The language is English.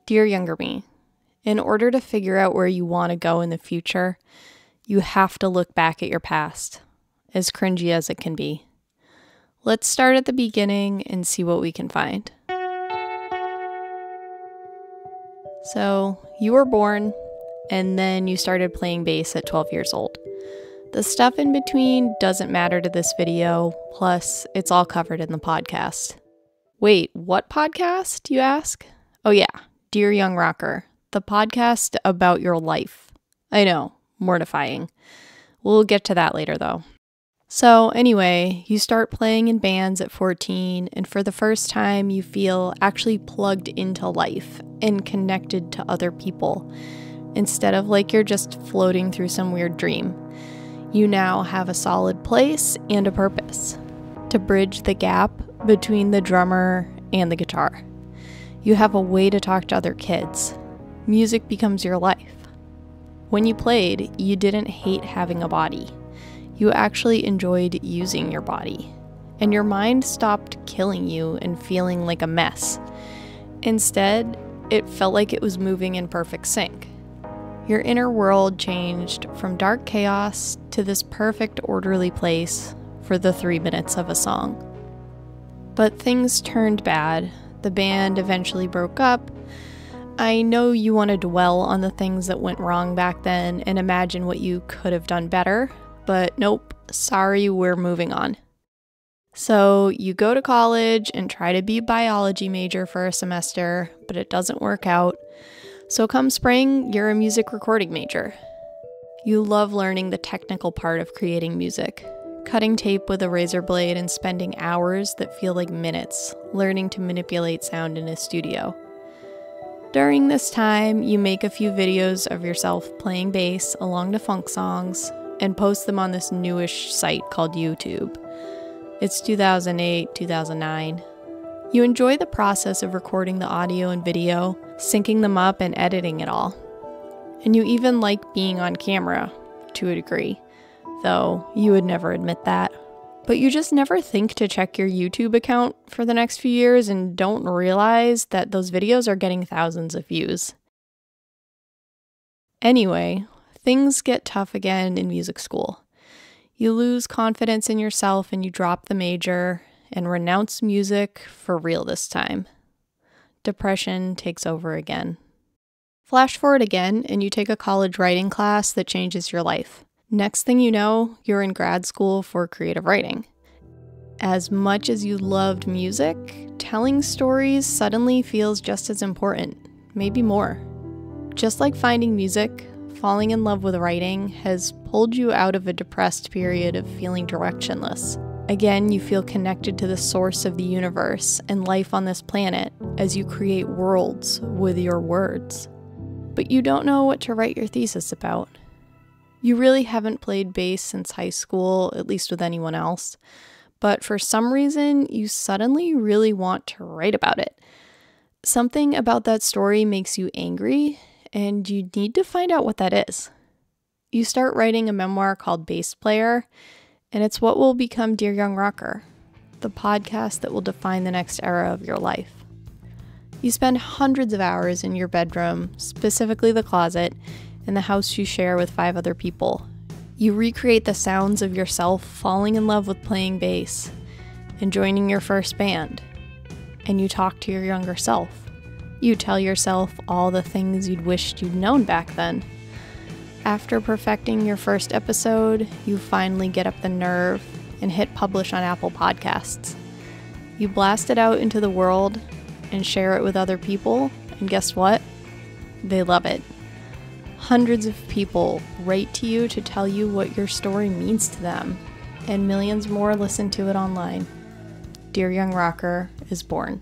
Dear younger me, in order to figure out where you want to go in the future, you have to look back at your past, as cringy as it can be. Let's start at the beginning and see what we can find. So, you were born, and then you started playing bass at 12 years old. The stuff in between doesn't matter to this video, plus it's all covered in the podcast. Wait, what podcast, you ask? Oh yeah, Dear Young Rocker, the podcast about your life. I know, mortifying. We'll get to that later though. So anyway, you start playing in bands at 14, and for the first time you feel actually plugged into life and connected to other people, instead of like you're just floating through some weird dream. You now have a solid place and a purpose to bridge the gap between the drummer and the guitar. You have a way to talk to other kids. Music becomes your life. When you played, you didn't hate having a body. You actually enjoyed using your body. And your mind stopped killing you and feeling like a mess. Instead, it felt like it was moving in perfect sync. Your inner world changed from dark chaos to this perfect orderly place for the 3 minutes of a song. But things turned bad. The band eventually broke up. I know you want to dwell on the things that went wrong back then and imagine what you could have done better, but nope, sorry, we're moving on. So you go to college and try to be a biology major for a semester, but it doesn't work out. So come spring, you're a music recording major. You love learning the technical part of creating music. Cutting tape with a razor blade and spending hours that feel like minutes learning to manipulate sound in a studio. During this time, you make a few videos of yourself playing bass along to funk songs and post them on this newish site called YouTube. It's 2008, 2009. You enjoy the process of recording the audio and video, syncing them up and editing it all. And you even like being on camera, to a degree. Though you would never admit that. But you just never think to check your YouTube account for the next few years and don't realize that those videos are getting thousands of views. Anyway, things get tough again in music school. You lose confidence in yourself and you drop the major and renounce music for real this time. Depression takes over again. Flash forward again and you take a college writing class that changes your life. Next thing you know, you're in grad school for creative writing. As much as you loved music, telling stories suddenly feels just as important, maybe more. Just like finding music, falling in love with writing has pulled you out of a depressed period of feeling directionless. Again, you feel connected to the source of the universe and life on this planet as you create worlds with your words. But you don't know what to write your thesis about. You really haven't played bass since high school, at least with anyone else, but for some reason, you suddenly really want to write about it. Something about that story makes you angry, and you need to find out what that is. You start writing a memoir called Bass Player, and it's what will become Dear Young Rocker, the podcast that will define the next era of your life. You spend hundreds of hours in your bedroom, specifically the closet, in the house you share with 5 other people. You recreate the sounds of yourself falling in love with playing bass and joining your first band. And you talk to your younger self. You tell yourself all the things you'd wished you'd known back then. After perfecting your first episode, you finally get up the nerve and hit publish on Apple Podcasts. You blast it out into the world and share it with other people, and guess what? They love it. Hundreds of people write to you to tell you what your story means to them, and millions more listen to it online. Dear Young Rocker is born.